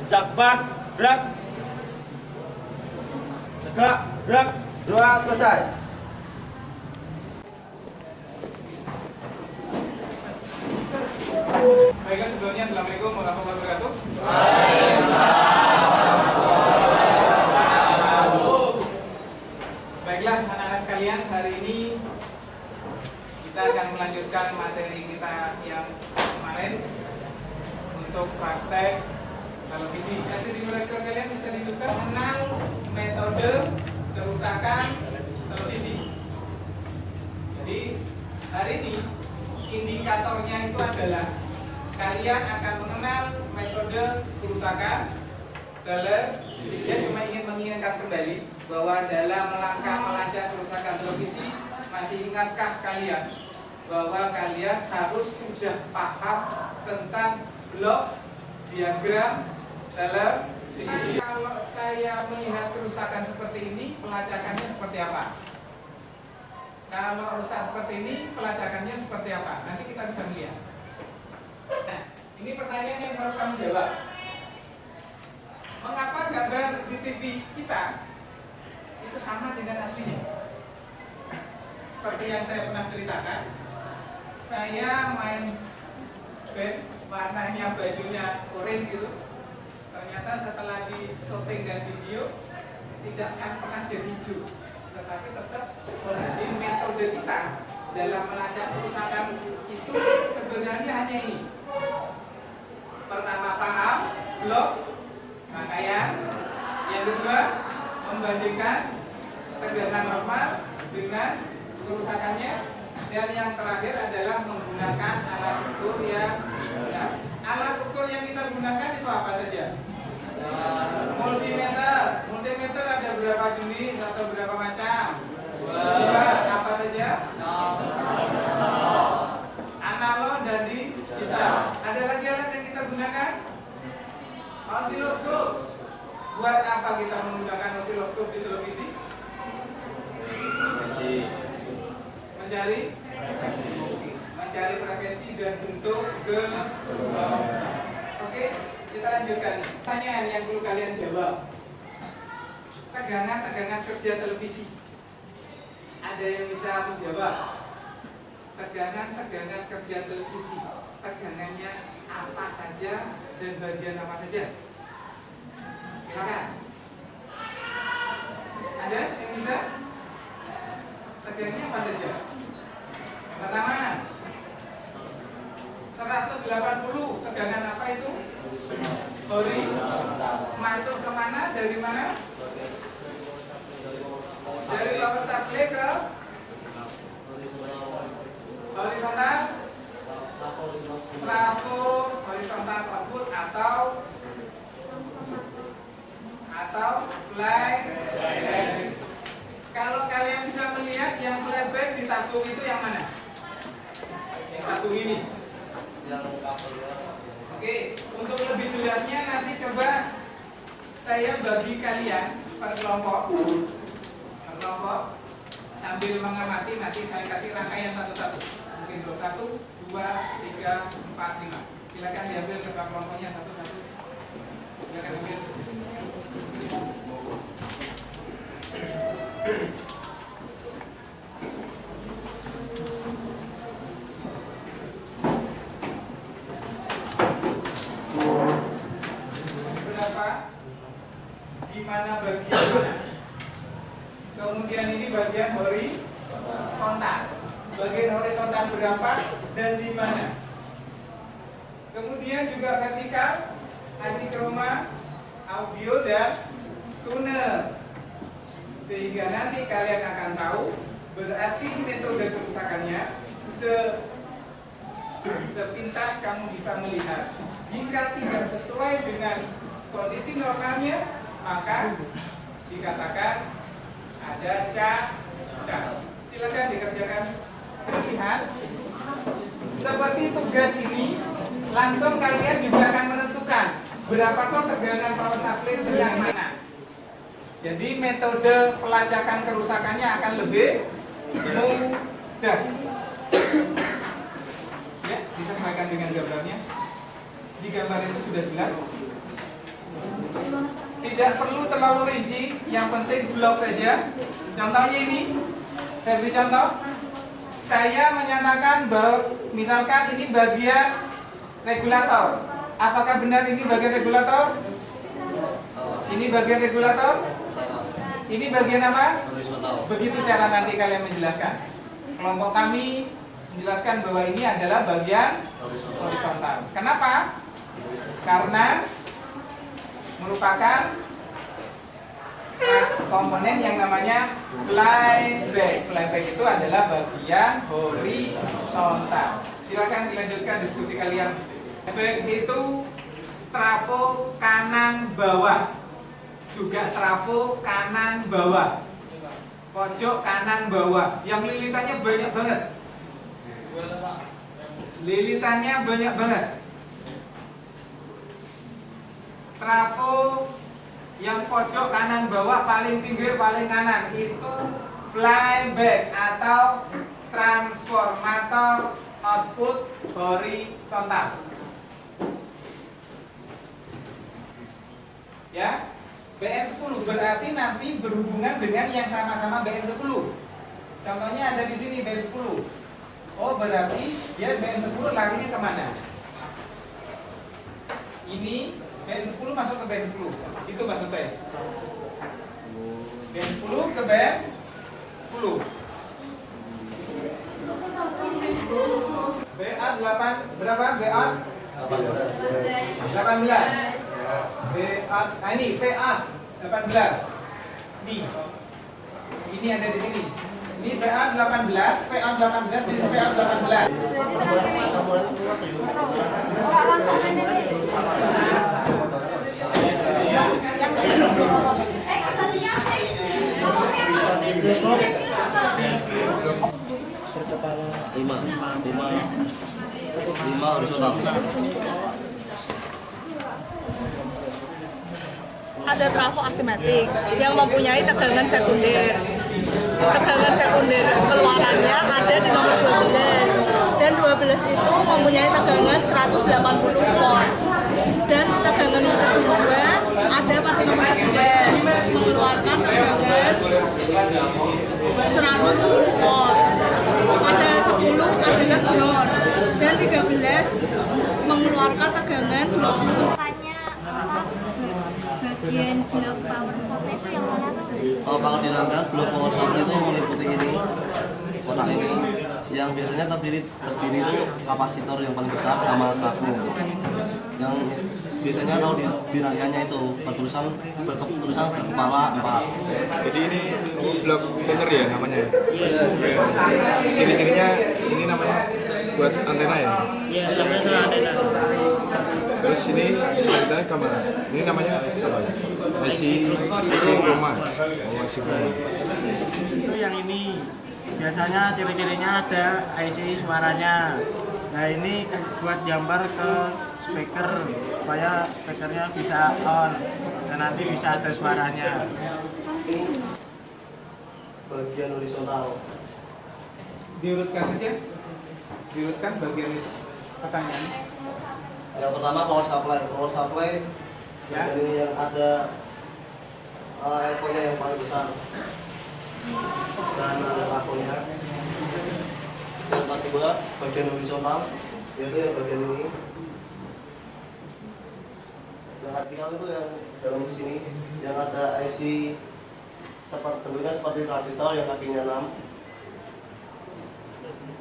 Cepat, gerak. Tegak, gerak. 2, selesai. Baiklah, sebelumnya Assalamualaikum warahmatullahi wabarakatuh. Baiklah anak-anak sekalian, hari ini kita akan melanjutkan materi kita yang kemarin untuk praktek televisi. Nanti di lektor kalian bisa dibuka mengenal metode kerusakan televisi. Jadi hari ini indikatornya itu adalah kalian akan mengenal metode kerusakan televisi. Saya cuma ingin mengingatkan kembali bahwa dalam langkah melacak kerusakan televisi, masih ingatkah kalian bahwa kalian harus sudah paham tentang blok diagram televisi. Kalau saya melihat kerusakan seperti ini, pelacakannya seperti apa? Kalau rusak seperti ini, pelacakannya seperti apa? Nanti kita bisa melihat. Nah, ini pertanyaan yang harus kamu jawab. Mengapa gambar di TV kita itu sama dengan aslinya? Seperti yang saya pernah ceritakan, saya main band, warnanya bajunya oranye gitu. Ternyata setelah di syuting dan video tidak akan pernah jadi hijau, tetapi tetap berarti metode kita dalam melacak kerusakan itu sebenarnya hanya ini. Pertama, paham blok rangkaian. Yang kedua, membandingkan tegangan normal dengan kerusakannya. Dan yang terakhir adalah menggunakan alat ukur yang benar. Alat ukur yang kita gunakan itu apa saja? Multimeter. Multimeter ada berapa jenis atau berapa macam? Dua. Apa saja? Analog dan digital. Ada lagi alat yang kita gunakan? Osiloskop. Buat apa kita menggunakan osiloskop di televisi? Mencari frekuensi dan bentuk gelombang. Oke, kita lanjutkan. Pertanyaan yang perlu kalian jawab. Tegangan kerja televisi. Ada yang bisa menjawab? Tegangan kerja televisi. Tegangannya apa saja dan bagian apa saja? Silakan. Ada yang bisa? Tegangannya apa saja? Yang pertama, 180. Tegangan apa itu? Masuk ke mana? Dari mana? Dari power supply ke horizontal, trafo, horizontal output atau flyback. Kalau kalian bisa melihat yang flyback di tabung itu yang mana? Yang tabung ini. Oke, untuk lebih jelasnya nanti coba saya bagi kalian per kelompok sambil mengamati. Nanti saya kasih rangkaian satu-satu. Mungkin 1, 2, 3, 4, 5. Silakan diambil ke kelompoknya satu-satu. Silakan ambil. Berapa? Di mana bagian mana? Kemudian ini bagian horizontal. Bagian horizontal berapa dan di mana? Kemudian juga vertikal, asikroma, audio dan tuner. Sehingga nanti kalian akan tahu berarti metode kerusakannya sepintas kamu bisa melihat. Jika tidak sesuai dengan kondisi normalnya, maka dikatakan ada cacat. Silakan dikerjakan. Lihat, seperti tugas ini, langsung kalian juga akan menentukan berapa toh tegangan power supply itu yang mana. Jadi metode pelacakan kerusakannya akan lebih mudah. Ya, disesuaikan dengan gambarnya. Di gambar itu sudah jelas. Tidak perlu terlalu rinci, yang penting blok saja. Contohnya ini, saya beri contoh. Saya menyatakan bahwa misalkan ini bagian regulator. Apakah benar ini bagian regulator? Ini bagian regulator? Ini bagian apa? Begitu cara nanti kalian menjelaskan. Kelompok kami menjelaskan bahwa ini adalah bagian horizontal. Kenapa? Karena merupakan komponen yang namanya flyback. Flyback itu adalah bagian horizontal. Silakan dilanjutkan diskusi kalian. Flyback itu trafo kanan bawah, juga trafo kanan bawah, pojok kanan bawah, yang lilitannya banyak banget. Lilitannya banyak banget. Trafo yang pojok kanan bawah paling pinggir paling kanan itu flyback atau transformator output horizontal. Ya, BN10 berarti nanti berhubungan dengan yang sama-sama BN10. Contohnya ada di sini BN10. Oh, berarti dia BN10 larinya kemana? Ini BN10 masuk ke BN10. Itu maksud saya. BN10 ke BN10. BA 8 berapa? BA 18. BA, nah ini PA 18. Ini ada di sini. Ini PA 18, PA 18, ini PA 18. Lima horizontal. Ada trafo asimetrik yang mempunyai tegangan sekunder. Tegangan sekunder keluarannya ada di nomor 12 dan 12 itu mempunyai tegangan 180 volt. Dan tegangan kedua ada pada nomor 11 mengeluarkan tegangan 110 volt. Pada 10 adalah ground dan 13 mengeluarkan tegangan 20. Bagian blok power supply itu yang mana tuh? Kalau power dirangka, blok power supply itu meliputi ini, kotak ini, yang biasanya terdiri itu kapasitor yang paling besar sama trafo. Yang biasanya kalau di rangkanya itu bertulisan kepala 4. Jadi ini blok banner ya namanya ya? Ciri-cirinya ini namanya buat antena ya? Iya, namanya antena. Terus ini antenanya kemana? Ini namanya apa ya? IC chroma. Oh, IC chroma. Itu yang ini. Biasanya ciri-cirinya ada IC suaranya. Nah, ini buat gambar ke speaker supaya speakernya bisa on dan nanti bisa ada suaranya. Bagian horizontal. Diurutkan saja. Diurutkan bagian pertanyaan. Yang pertama power supply Ya. ini yang ada elko-nya yang paling besar dan ada trafonya. Yang kedua bagian horizontal yaitu yang bagian ini. Yang vertikal itu yang dalam sini yang ada IC bentuknya seperti transistor yang kakinya 6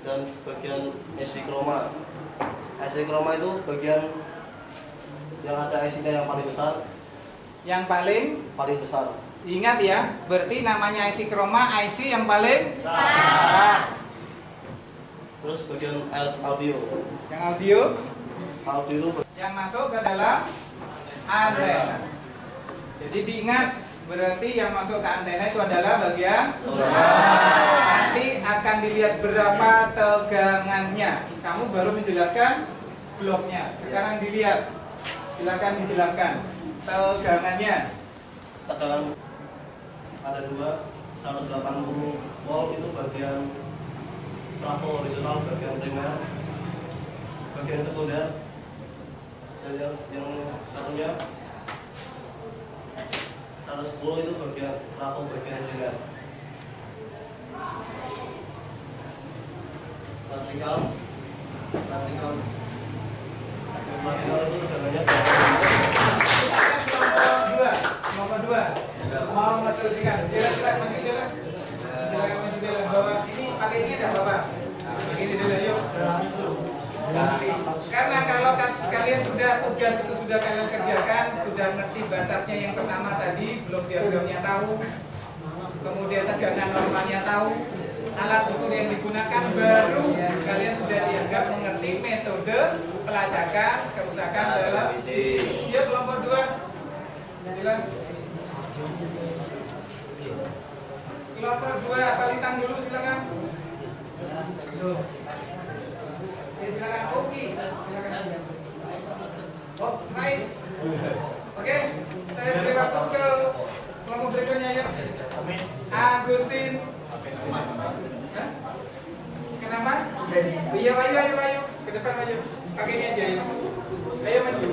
dan bagian IC chroma. IC chroma itu bagian yang ada IC-nya yang paling besar. Yang Paling besar. ingat ya, berarti namanya IC chroma, IC yang paling besar. Terus bagian audio. Yang audio Audio itu yang masuk ke dalam antena. Jadi diingat, berarti yang masuk ke antena itu adalah bagian nanti akan dilihat berapa tegangannya. Kamu baru menjelaskan bloknya. Sekarang dilihat, silakan dijelaskan tegangannya. tegangan ada 180 volt itu bagian trafo horizontal, bagian primer, bagian sekunder, dan yang satunya 10 itu bagian trafo bagian ringan. Vertikal itu tegangannya kelompok dua mau meneruskan silakan maju jalan bawa ini pakai ini ada bapak ini dulu yuk. Karena kalau kalian sudah tugas itu sudah kalian kerjakan, sudah ngerti batasnya yang pertama tadi, belum diagramnya tahu, kemudian tegangan normalnya tahu, alat ukur yang digunakan, baru kalian sudah dianggap mengerti metode pelacakan kerusakan dalam visi. Yuk kelompok 2 silakan. Kelompok 2 palitan dulu silakan. Silakan Oki, silakan. Oh, nice. Oke, saya beri waktu ke kelompok berikutnya ya. Agustin. Hah? Kenapa? Iya, ayo. Ke depan maju. Pakai ini aja ya. Ayo maju.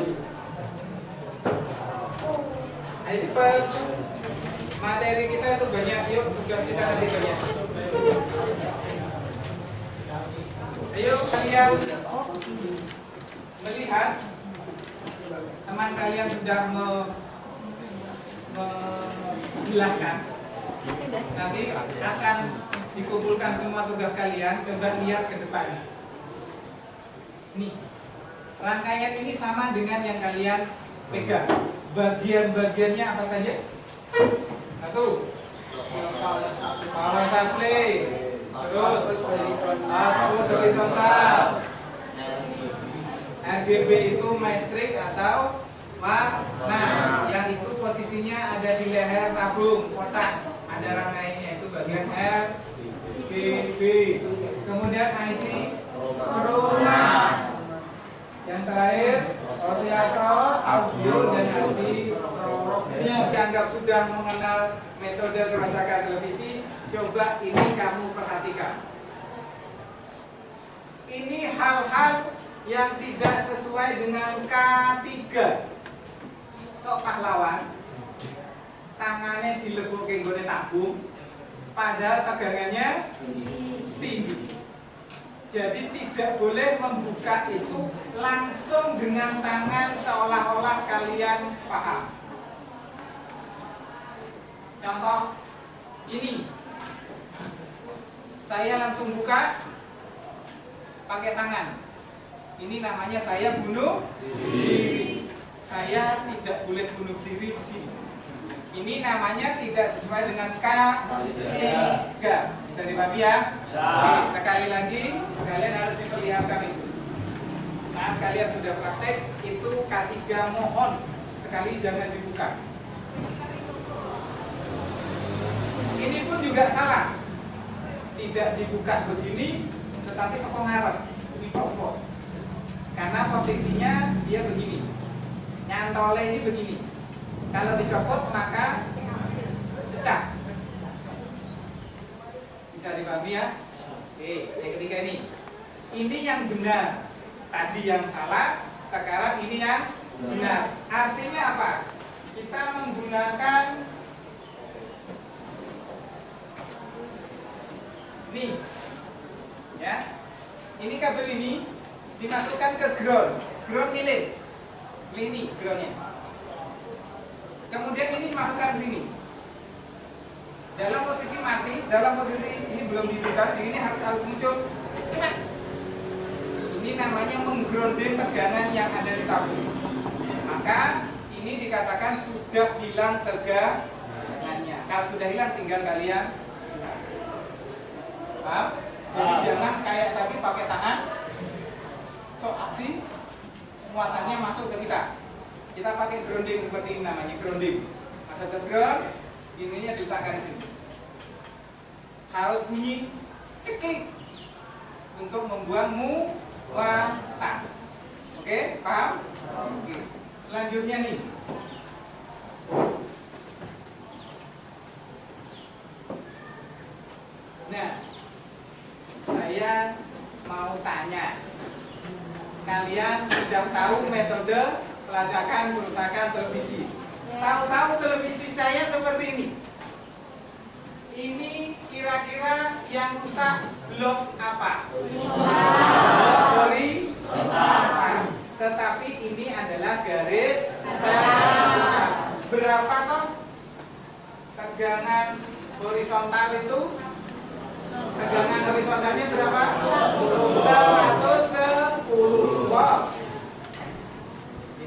Ayo cepat. Materi kita itu banyak, yuk tugas kita nanti banyak. Ayo kalian melihat teman kalian sudah menjelaskan. Nanti akan dikumpulkan semua tugas kalian. Coba lihat ke depan. Nih, rangkaian ini sama dengan yang kalian pegang. Bagian-bagiannya apa saja? Satu, power supply. Terus output horizontal. RGB itu metrik atau warna, yang itu posisinya ada di leher tabung kotak, ada rangkaiannya itu bagian RGB. Kemudian IC chroma. Yang terakhir osilator, audio dan IC chroma. Ini dianggap sudah mengenal metode kerusakan televisi. Coba ini kamu perhatikan. Ini hal-hal yang tidak sesuai dengan K3. Sok pahlawan, tangannya dilebok ke nggone tabung, padahal tegangannya tinggi. Jadi tidak boleh membuka itu langsung dengan tangan seolah-olah kalian paham. Contoh ini, saya langsung buka pakai tangan. Ini namanya saya bunuh diri. Saya tidak boleh bunuh diri di sini. Ini namanya tidak sesuai dengan K3. Bisa dipahami ya? Oke, sekali lagi kalian harus diperlihatkan itu. Saat kalian sudah praktek itu K3, mohon sekali jangan dibuka. Ini pun juga salah. Tidak dibuka begini, tetapi sokong ngarep dicopot. Karena posisinya dia begini. Nyantolnya ini begini. Kalau dicopot maka pecah. Bisa dipahami ya? Oke, yang ketiga ini. Ini yang benar. Tadi yang salah, sekarang ini yang benar. Artinya apa? Kita menggunakan nih, ya. Ini kabel ini dimasukkan ke ground milik. Ini groundnya. Kemudian ini dimasukkan ke sini. Dalam posisi mati, dalam posisi ini belum dibuka, ini harus muncul. Ini namanya menggrounding tegangan yang ada di tabung. Maka ini dikatakan sudah hilang tegangannya. Kalau sudah hilang, tinggal kalian. Paham? Jadi jangan kayak tadi pakai tangan. Sok aksi, muatannya masuk ke kita. Kita pakai grounding seperti ini namanya grounding. Masuk ke ground, ininya diletakkan di sini. Harus bunyi ceklik untuk membuang muatan. Oke, paham? Oke. Selanjutnya nih. Nah, saya mau tanya. Kalian sudah tahu metode pelacakan kerusakan televisi? Tahu-tahu televisi saya seperti ini. Ini kira-kira yang rusak blok apa? Horizontal. Tetapi ini adalah garis vertikal. Berapa toh tegangan horizontal itu? Tegangan horizontalnya berapa? 110 volt.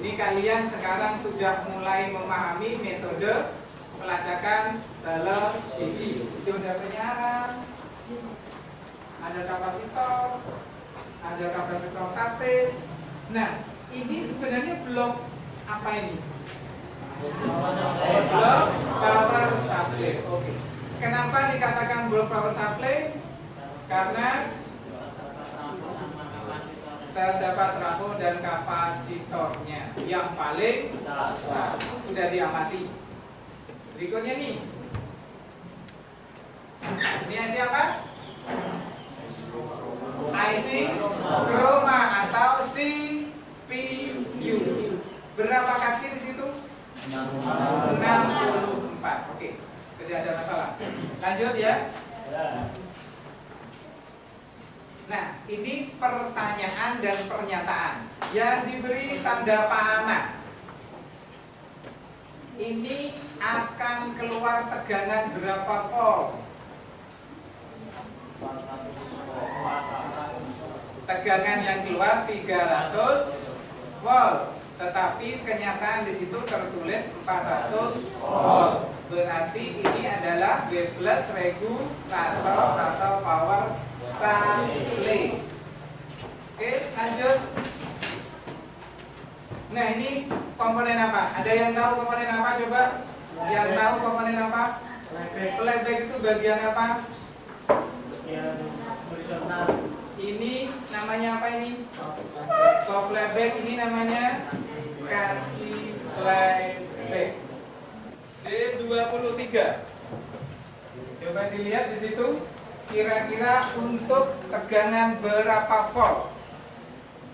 Ini kalian sekarang sudah mulai memahami metode pelacakan televisi. Dioda penyiaran, ada kapasitor, ada kapasitor tapis. Nah, ini sebenarnya blok apa ini? Blok power supply. Oke. Kenapa dikatakan blok power supply? Karena terdapat trafo dan kapasitornya yang paling besar. Sudah diamati. Berikutnya nih. Ini IC apa? IC chroma atau CPU. Berapa kaki di situ? 64. Oke. Tidak ada masalah. Lanjut ya. Nah, ini pertanyaan dan pernyataan yang diberi tanda panah. Ini akan keluar tegangan berapa volt? Tegangan yang keluar 300 volt. Tetapi kenyataan di situ tertulis 400 volt. Berarti ini adalah W+ regulator atau power supply. Oke, lanjut. Nah, ini komponen apa? Ada yang tahu komponen apa? Coba. Yang tahu komponen apa? Playback itu bagian apa? Ini namanya apa ini? Top playback ini namanya kaki playback. D23. Coba dilihat di situ. Kira-kira untuk tegangan berapa volt?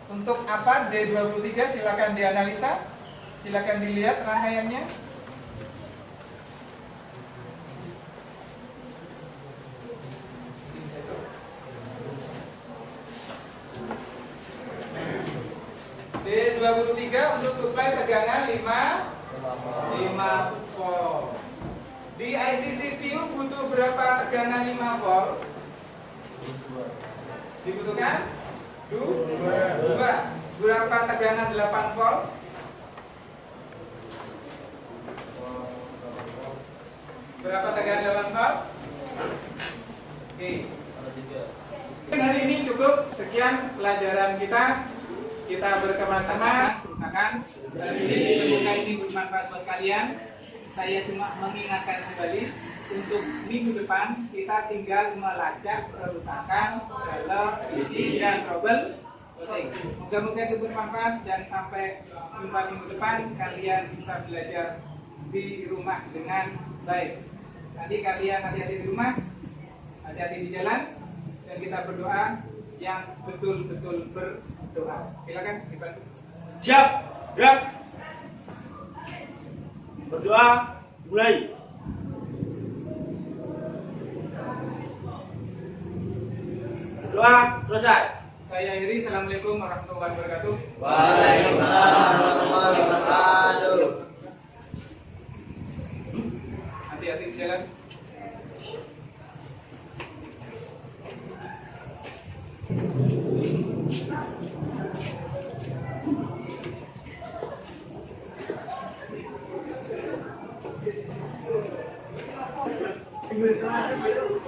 Untuk apa D23? Silakan dianalisa. Silakan dilihat rangkaiannya. D23 untuk suplai tegangan 5 volt. Di IC CPU butuh berapa tegangan 5 volt? Dibutuhkan 2. Berapa tegangan 8 volt? Berapa tegangan 8 volt? Oke. Hari ini cukup. Sekian pelajaran kita. Kita berteman-teman. Kerusakan. Semoga ini bermanfaat buat kalian. Saya cuma mengingatkan kembali untuk minggu depan kita tinggal melacak kerusakan televisi dan trouble. Moga-moga itu bermanfaat dan sampai jumpa minggu depan kalian bisa belajar di rumah dengan baik. Nanti kalian hati-hati di rumah, hati-hati di jalan, dan kita berdoa yang betul-betul berdoa. Silakan dibantu. Siap, gerak. Berdoa, mulai. Berdoa, selesai. Saya Iri, Assalamualaikum warahmatullahi wabarakatuh. Waalaikumsalam warahmatullahi wabarakatuh. Hati-hati di jalan. Terima kasih.